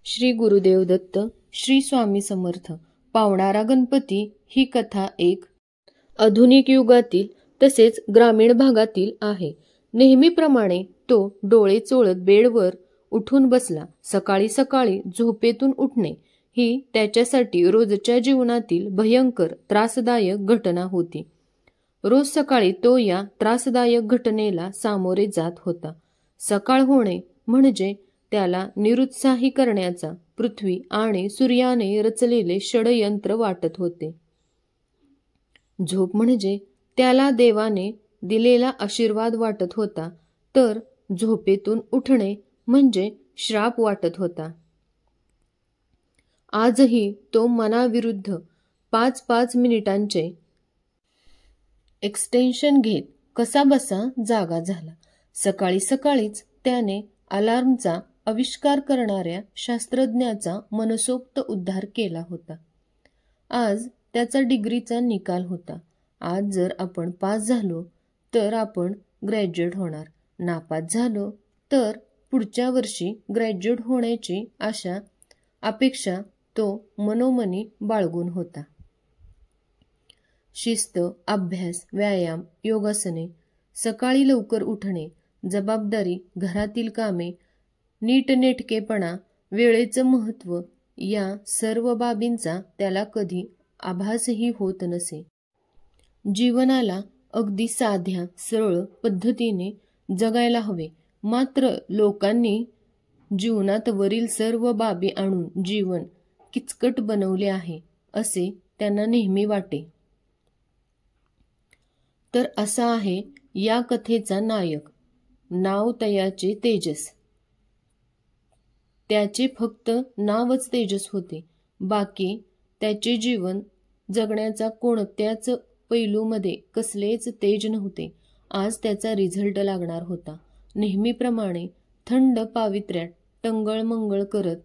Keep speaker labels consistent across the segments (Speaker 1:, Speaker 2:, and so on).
Speaker 1: श्री गुरुदेव दत्त, श्री स्वामी समर्थ. पावणारा गणपती ही कथा एक आधुनिक युगातील तसेच ग्रामीण भागातील आहे. नेहमीप्रमाणे तो डोळे चोळत बेडवर उठून बसला. सकाळी सकाळी झोपेतून उठणे ही त्याच्यासाठी रोजच्या जीवनातील भयंकर त्रासदायक घटना होती. रोज सकाळी तो या त्रासदायक घटनेला सामोरे जात होता. सकाळ होणे म्हणजे त्याला निरुत्साही करण्याचा पृथ्वी आणि सूर्याने रचलेले षडयंत्र वाटत होते. झोप म्हणजे त्याला देवाने दिलेला आशीर्वाद वाटत होता, तर झोपेतून उठणे म्हणजे श्राप वाटत होता. आजही तो मनाविरुद्ध 5-5 मिनिटांचे एक्सटेन्शन घेत कसाबसा जागा झाला. सकाळी सकाळीच त्याने अलार्मचा आविष्कार करणाऱ्या शास्त्रज्ञाचा मनसोक्त उद्धार केला होता. आज त्याचा डिग्रीचा निकाल होता. आज जर आपण पास झालो तर आपण ग्रॅज्युएट होणार, नापास झालो तर पुढच्या वर्षी ग्रॅज्युएट होण्याची अपेक्षा तो मनोमनी बाळगून होता. शिस्त, अभ्यास, व्यायाम, योगासने, सकाळी लवकर उठणे, जबाबदारी, घरातील कामे, नीटनेटकेपणा, वेळेचं महत्त्व या सर्व बाबींचा त्याला कधी आभासही होत नसे. जीवनाला अगदी साध्या सरळ पद्धतीने जगायला हवे, मात्र लोकांनी जीवनात वरील सर्व बाबी आणून जीवन किचकट बनवले आहे असे त्यांना नेहमी वाटे. तर असा आहे या कथेचा नायक. नाव तयाचे तेजस. त्याचे फक्त नावच तेजस होते, बाकी त्याचे जीवन जगण्याचा कोणत्याच पैलूमध्ये कसलेच तेज नव्हते. आज त्याचा रिझल्ट लागणार होता. नेहमीप्रमाणे थंड पावित्र्यात टंगळमंगळ करत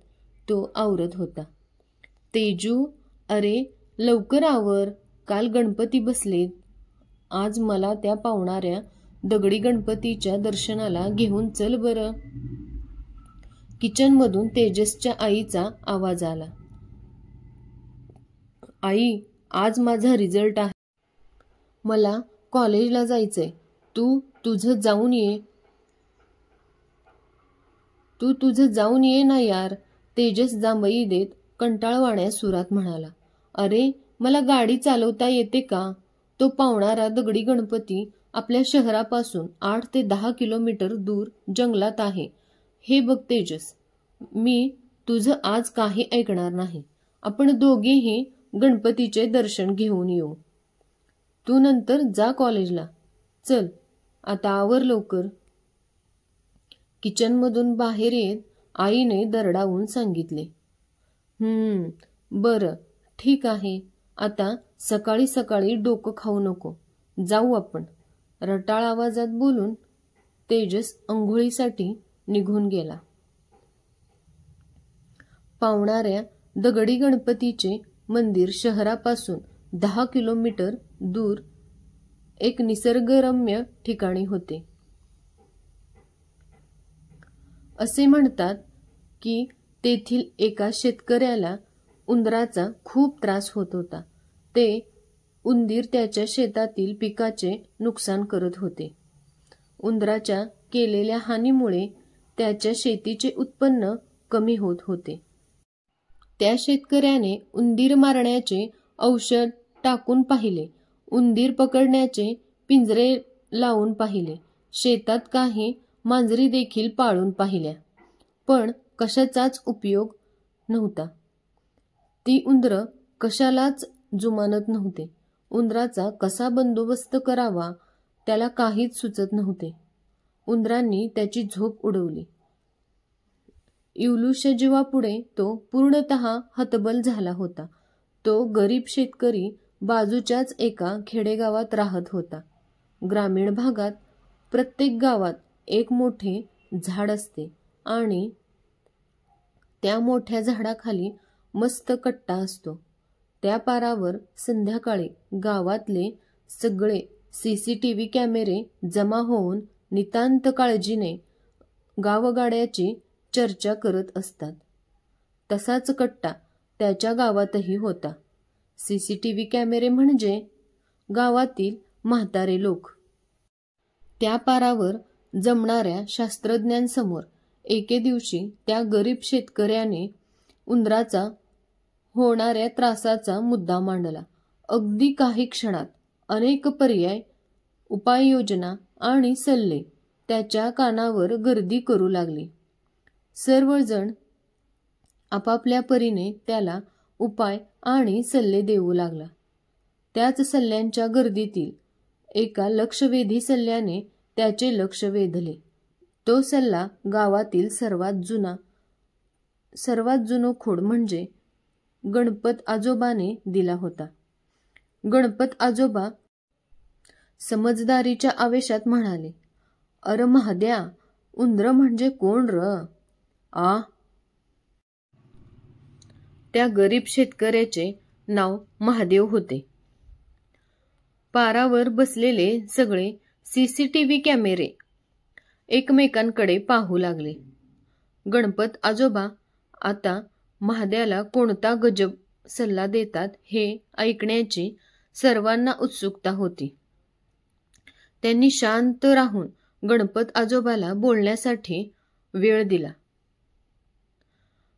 Speaker 1: तो आवरत होता. तेजू, अरे लवकर आवर, काल गणपती बसलेत. आज मला त्या पावणाऱ्या दगडी गणपतीच्या दर्शनाला घेऊन चल बरं. किचनमधून तेजसच्या आईचा आवाज आला. आई, आज माझा रिझल्ट आहे. मला कॉलेजला जायचंय. तू तुझं जाऊन ये ना यार. तेजस जांभई देत कंटाळवाण्या सुरात म्हणाला. अरे मला गाडी चालवता येते का? तो पावणारा दगडी गणपती आपल्या शहरापासून 8 ते 10 किलोमीटर दूर जंगलात आहे. हे बघ तेजस, मी तुझं आज काही ऐकणार नाही. आपण दोघेही गणपतीचे दर्शन घेऊन येऊ. तू नंतर जा कॉलेजला. चल आता आवर लवकर. किचनमधून बाहेर येत आईने दरडावून सांगितले. बरं ठीक आहे. आता सकाळी सकाळी डोकं खाऊ नको. जाऊ आपण. रटाळ आवाजात बोलून तेजस अंघोळीसाठी निघून गेला. पावणाऱ्या दगडी गणपतीचे मंदिर शहरापासून 10 किलोमीटर दूर एक निसर्गरम्य ठिकाणी होते. असे म्हणतात की तेथील एका शेतकऱ्याला उंदराचा खूप त्रास होत होता. ते उंदीर त्याच्या शेतातील पिकाचे नुकसान करत होते. उंदराच्या केलेल्या हानीमुळे त्याच्या शेतीचे उत्पन्न कमी होत होते. त्या शेतकऱ्याने उंदीर मारण्याचे औषध टाकून पाहिले, उंदीर पकडण्याचे पिंजरे लावून पाहिले, शेतात काही मांजरी देखील पाळून पाहिल्या, पण कशाचाच उपयोग नव्हता. ती उंदरं कशालाच जुमानत नव्हते. उंदराचा कसा बंदोबस्त करावा त्याला काहीच सुचत नव्हते. उंदरांनी त्याची झोप उडवली. इवलूशा जीवापुढे तो पूर्णतः हतबल झाला होता. तो गरीब शेतकरी बाजूच्याच एका खेडेगावात राहत होता. ग्रामीण भागात प्रत्येक गावात एक मोठे झाड असते आणि त्या मोठ्या झाडाखाली मस्त कट्टा असतो. त्या पारावर संध्याकाळी गावातले सगळे CCTV कॅमेरे जमा होऊन नितांत काळजीने गावगाड्याची चर्चा करत असतात. तसाच कट्टा त्याच्या गावातही होता. CCTV कॅमेरे म्हणजे गावातील म्हातारे लोक. त्या पारावर जमणाऱ्या शास्त्रज्ञांसमोर एके दिवशी त्या गरीब शेतकऱ्याने उंदराचा होणाऱ्या त्रासाचा मुद्दा मांडला. अगदी काही क्षणात अनेक पर्याय, उपाययोजना आणि सल्ले त्याच्या कानावर गर्दी करू लागले. सर्वजण आपापल्या परीने त्याला उपाय आणि सल्ले देऊ लागला. त्याच सल्ल्यांच्या गर्दीतील एका लक्षवेधी सल्ल्याने त्याचे लक्ष वेधले. तो सल्ला गावातील सर्वात जुनो खोड म्हणजे गणपत आजोबाने दिला होता. गणपत आजोबा समजदारीच्या आवेशात म्हणाले, "अरे महाद्या, उंदर म्हणजे कोण र?" त्या गरीब शेतकऱ्याचे नाव महादेव होते. पारावर बसलेले सगळे CCTV कॅमेरे एकमेकांकडे पाहू लागले. गणपत आजोबा आता महाद्याला कोणता गजब सल्ला देतात हे ऐकण्याची सर्वांना उत्सुकता होती. त्यांनी शांत राहून गणपत आजोबाला बोलण्यासाठी वेळ दिला.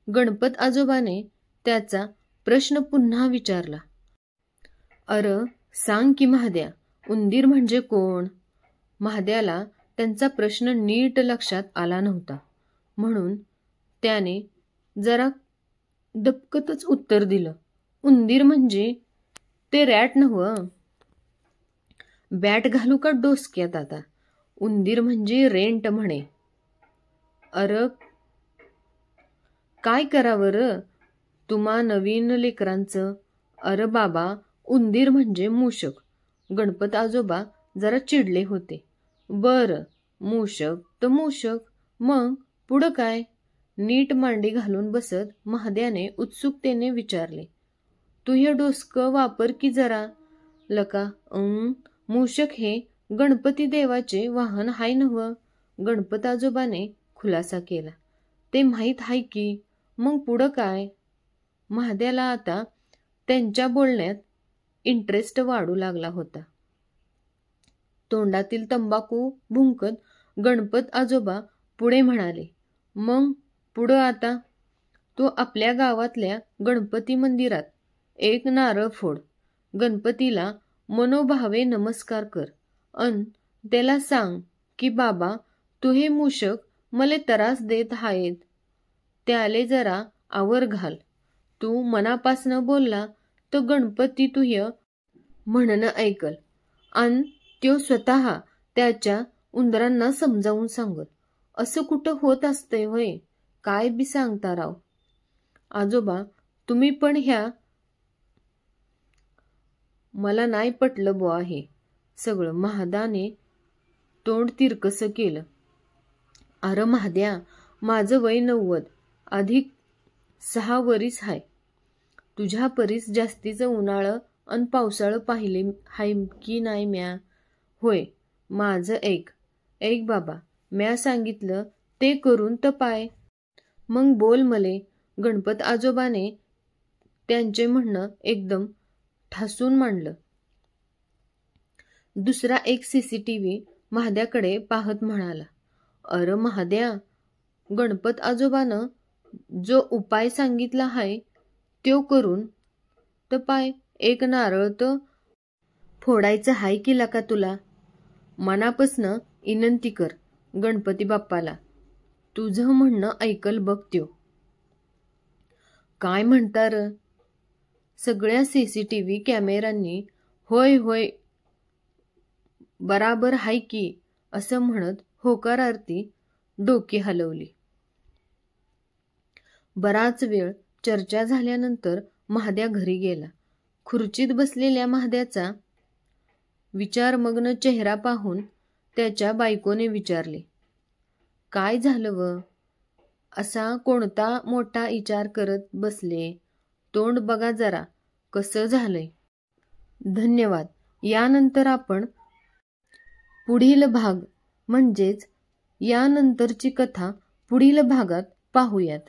Speaker 1: गणपत आजोबाने त्याचा प्रश्न पुन्हा विचारला, "अरे सांग की महाद्या, उंदीर म्हणजे कोण?" महाद्याला त्यांचा प्रश्न नीट लक्षात आला नव्हता, म्हणून त्याने जरा दबकतच उत्तर दिलं, "उंदीर म्हणजे ते रॅट नव्हं. बॅट घालू का डोसक्यात आता? उंदीर म्हणजे रेंट म्हणे." "अरे काय करावं र तुम्हा नवीन लेकरांचं? अरे बाबा, उंदीर म्हणजे मूषक." गणपत आजोबा जरा चिडले होते. "बरं, मूषक तर मूषक, मग पुढं काय?" नीट मांडी घालून बसत महाद्याने उत्सुकतेने विचारले. "तू हे डोसकं वापर की जरा लका. मूषक हे गणपती देवाचे वाहन हाय नव्हं?" गणपत आजोबाने खुलासा केला. "ते माहीत हाय की, मग पुढं काय?" महाद्याला आता त्यांच्या बोलण्यात इंटरेस्ट वाढू लागला होता. तोंडातील तंबाखू भुंकत गणपत आजोबा पुढे म्हणाले, "मग पुढं आता तू आपल्या गावातल्या गणपती मंदिरात एक नारळ फोड, गणपतीला मनोभावे नमस्कार कर अन त्याला सांग की बाबा, तू हे मूषक मले त्रास देत आहेत, त्याले जरा आवर घाल. तू मनापासनं बोलला तर गणपती तुह्य म्हणणं ऐकल अन त्यो स्वतः त्याच्या उंदरांना समजावून सांगत." "असं कुठं होत असतंय व्हय? काय बी सांगता राव. आजोबा तुम्ही पण ह्या मला नाही पटलं बुवा हे सगळं." महादाने तोंड तिरकसं केलं. "अरे महाद्या, माझं वय 90 अधिक 6 वरीस हाय. तुझ्या परीस जास्तीचं उन्हाळं अन पावसाळं पाहिले हाय की नाही म्या?" "होय, माझं ऐक बाबा, म्या सांगितलं ते करून तर पाय. मग बोल मले." गणपत आजोबाने त्यांचे म्हणणं एकदम ठासून मांडलं. दुसरा एक CCTV महाद्याकडे पाहत म्हणाला, "अरे महाद्या, गणपत आजोबानं जो उपाय सांगितला हाय त्यो करून तर पाय. एक नारळ तर फोडायचं हाय की लका तुला. मनापासनं इनंती कर गणपती बाप्पाला, तुझं म्हणणं ऐकल बघ त्यो." "काय म्हणता र?" सगळ्या CCTV कॅमेऱ्यांनी "होय होय, बराबर हाय की" असं म्हणत होकारार्थी डोकी हलवली. बराच वेळ चर्चा झाल्यानंतर महाद्या घरी गेला. खुर्चीत बसलेल्या महाद्याचा विचारमग्न चेहरा पाहून त्याच्या बायकोने विचारले, "काय झालं व? असा कोणता मोठा विचार करत बसले? तोंड बघा जरा कसं झालंय." धन्यवाद. यानंतर आपण पुढील भाग म्हणजेच यानंतरची कथा पुढील भागात पाहूयात.